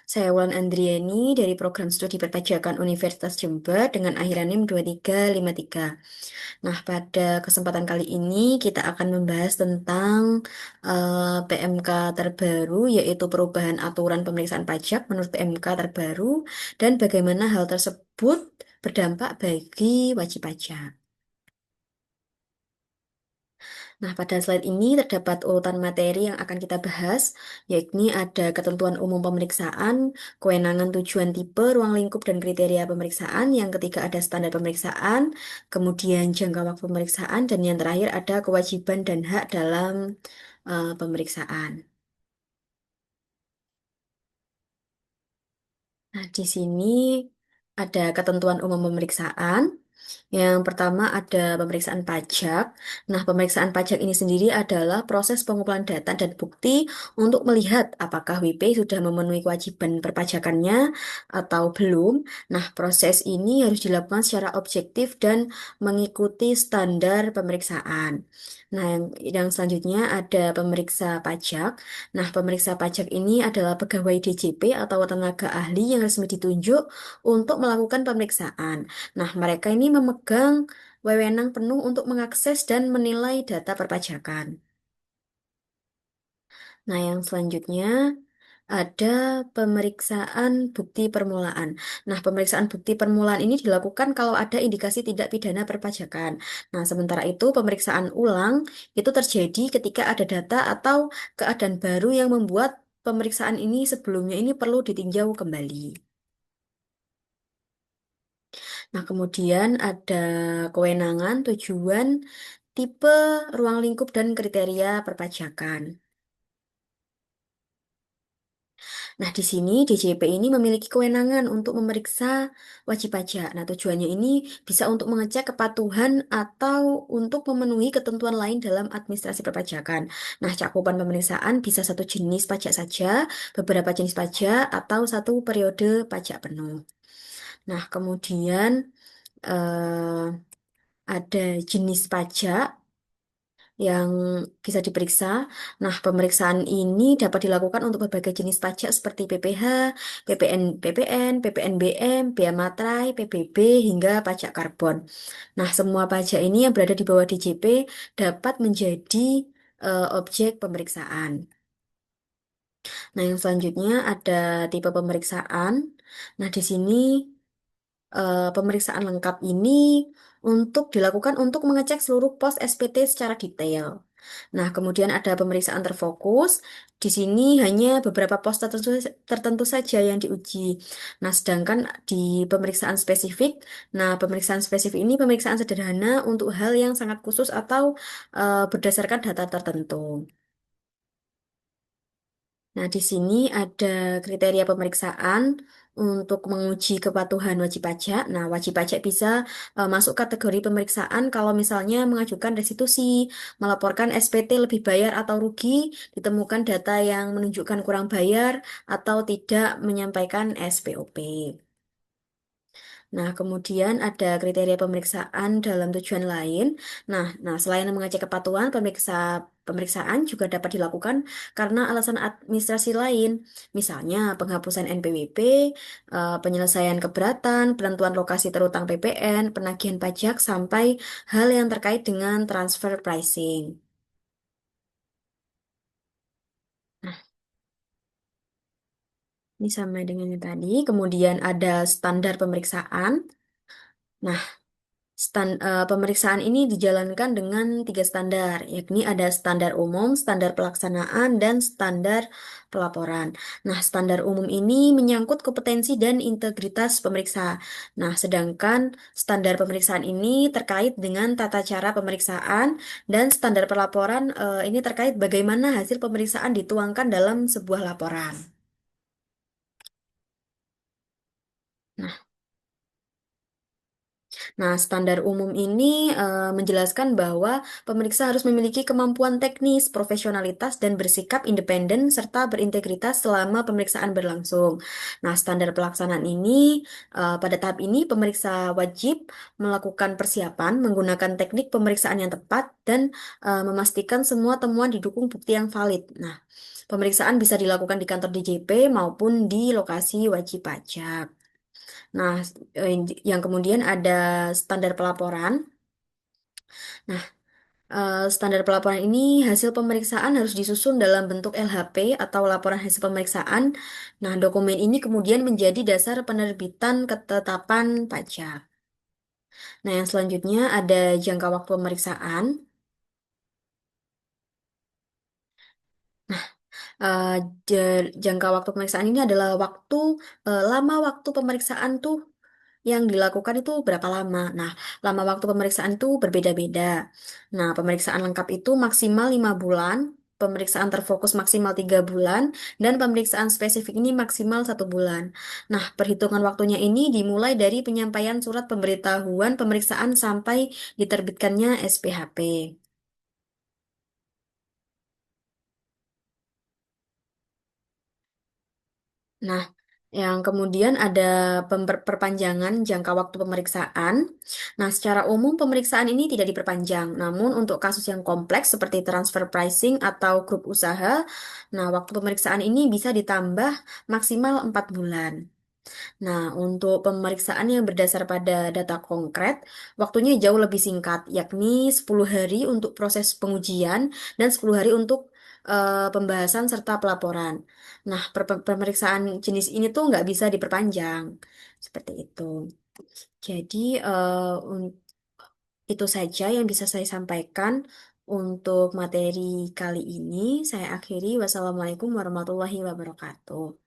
Saya Wulan Andriani dari Program Studi Perpajakan Universitas Jember dengan akhiran NIM 2353. Nah, pada kesempatan kali ini kita akan membahas tentang PMK terbaru, yaitu perubahan aturan pemeriksaan pajak menurut PMK terbaru dan bagaimana hal tersebut berdampak bagi wajib pajak. Nah, pada slide ini terdapat urutan materi yang akan kita bahas, yakni ada ketentuan umum pemeriksaan, kewenangan tujuan tipe, ruang lingkup dan kriteria pemeriksaan, yang ketiga ada standar pemeriksaan, kemudian jangka waktu pemeriksaan, dan yang terakhir ada kewajiban dan hak dalam pemeriksaan. Nah, di sini ada ketentuan umum pemeriksaan. Yang pertama ada pemeriksaan pajak. Nah, pemeriksaan pajak ini sendiri adalah proses pengumpulan data dan bukti untuk melihat apakah WP sudah memenuhi kewajiban perpajakannya atau belum. Nah, proses ini harus dilakukan secara objektif dan mengikuti standar pemeriksaan. Nah, yang selanjutnya ada pemeriksa pajak. Nah, pemeriksa pajak ini adalah pegawai DJP atau tenaga ahli yang resmi ditunjuk untuk melakukan pemeriksaan. Nah, mereka ini memegang wewenang penuh untuk mengakses dan menilai data perpajakan. Nah, yang selanjutnya ada pemeriksaan bukti permulaan. Nah, pemeriksaan bukti permulaan ini dilakukan kalau ada indikasi tindak pidana perpajakan. Nah, sementara itu pemeriksaan ulang itu terjadi ketika ada data atau keadaan baru yang membuat pemeriksaan ini sebelumnya ini perlu ditinjau kembali. Nah, kemudian ada kewenangan, tujuan, tipe, ruang lingkup, dan kriteria perpajakan. Nah, di sini DJP ini memiliki kewenangan untuk memeriksa wajib pajak. Nah, tujuannya ini bisa untuk mengecek kepatuhan atau untuk memenuhi ketentuan lain dalam administrasi perpajakan. Nah, cakupan pemeriksaan bisa satu jenis pajak saja, beberapa jenis pajak, atau satu periode pajak penuh. Nah, kemudian ada jenis pajak yang bisa diperiksa. Nah, pemeriksaan ini dapat dilakukan untuk berbagai jenis pajak seperti PPh, PPNBM, bea materai, PBB, hingga pajak karbon. Nah, semua pajak ini yang berada di bawah DJP dapat menjadi objek pemeriksaan. Nah, yang selanjutnya ada tipe pemeriksaan. Nah, di sini pemeriksaan lengkap ini dilakukan untuk mengecek seluruh pos SPT secara detail. Nah, kemudian ada pemeriksaan terfokus. Di sini hanya beberapa pos tertentu saja yang diuji. Nah, sedangkan di pemeriksaan spesifik ini pemeriksaan sederhana untuk hal yang sangat khusus atau berdasarkan data tertentu. Nah, di sini ada kriteria pemeriksaan untuk menguji kepatuhan wajib pajak. Nah, wajib pajak bisa masuk kategori pemeriksaan kalau misalnya mengajukan restitusi, melaporkan SPT lebih bayar atau rugi, ditemukan data yang menunjukkan kurang bayar, atau tidak menyampaikan SPOP. Nah, kemudian ada kriteria pemeriksaan dalam tujuan lain. Nah, selain mengecek kepatuhan, pemeriksaan juga dapat dilakukan karena alasan administrasi lain, misalnya penghapusan NPWP, penyelesaian keberatan, penentuan lokasi terutang PPN, penagihan pajak, sampai hal yang terkait dengan transfer pricing. Nah, ini sama dengan yang tadi. Kemudian ada standar pemeriksaan. Nah, pemeriksaan ini dijalankan dengan tiga standar, yakni ada standar umum, standar pelaksanaan, dan standar pelaporan. Nah, standar umum ini menyangkut kompetensi dan integritas pemeriksa. Nah, sedangkan standar pemeriksaan ini terkait dengan tata cara pemeriksaan, dan standar pelaporan ini terkait bagaimana hasil pemeriksaan dituangkan dalam sebuah laporan. Nah, Nah, standar umum ini menjelaskan bahwa pemeriksa harus memiliki kemampuan teknis, profesionalitas, dan bersikap independen serta berintegritas selama pemeriksaan berlangsung. Nah, standar pelaksanaan ini pada tahap ini pemeriksa wajib melakukan persiapan menggunakan teknik pemeriksaan yang tepat dan memastikan semua temuan didukung bukti yang valid. Nah, Pemeriksaan bisa dilakukan di kantor DJP maupun di lokasi wajib pajak. Nah, yang kemudian ada standar pelaporan. Nah, standar pelaporan ini hasil pemeriksaan harus disusun dalam bentuk LHP atau laporan hasil pemeriksaan. Nah, dokumen ini kemudian menjadi dasar penerbitan ketetapan pajak. Nah, yang selanjutnya ada jangka waktu pemeriksaan. Eh, Jangka waktu pemeriksaan ini adalah lama waktu pemeriksaan tuh yang dilakukan itu berapa lama. Nah, lama waktu pemeriksaan itu berbeda-beda. Nah, pemeriksaan lengkap itu maksimal 5 bulan, pemeriksaan terfokus maksimal 3 bulan, dan pemeriksaan spesifik ini maksimal 1 bulan. Nah, perhitungan waktunya ini dimulai dari penyampaian surat pemberitahuan pemeriksaan sampai diterbitkannya SPHP. Nah, yang kemudian ada perpanjangan jangka waktu pemeriksaan. Nah, secara umum pemeriksaan ini tidak diperpanjang. Namun untuk kasus yang kompleks seperti transfer pricing atau grup usaha, nah waktu pemeriksaan ini bisa ditambah maksimal 4 bulan. Nah, untuk pemeriksaan yang berdasar pada data konkret, waktunya jauh lebih singkat, yakni 10 hari untuk proses pengujian dan 10 hari untuk pembahasan serta pelaporan. Nah, pemeriksaan jenis ini tuh nggak bisa diperpanjang. Seperti itu. Jadi, itu saja yang bisa saya sampaikan untuk materi kali ini. Saya akhiri. Wassalamualaikum warahmatullahi wabarakatuh.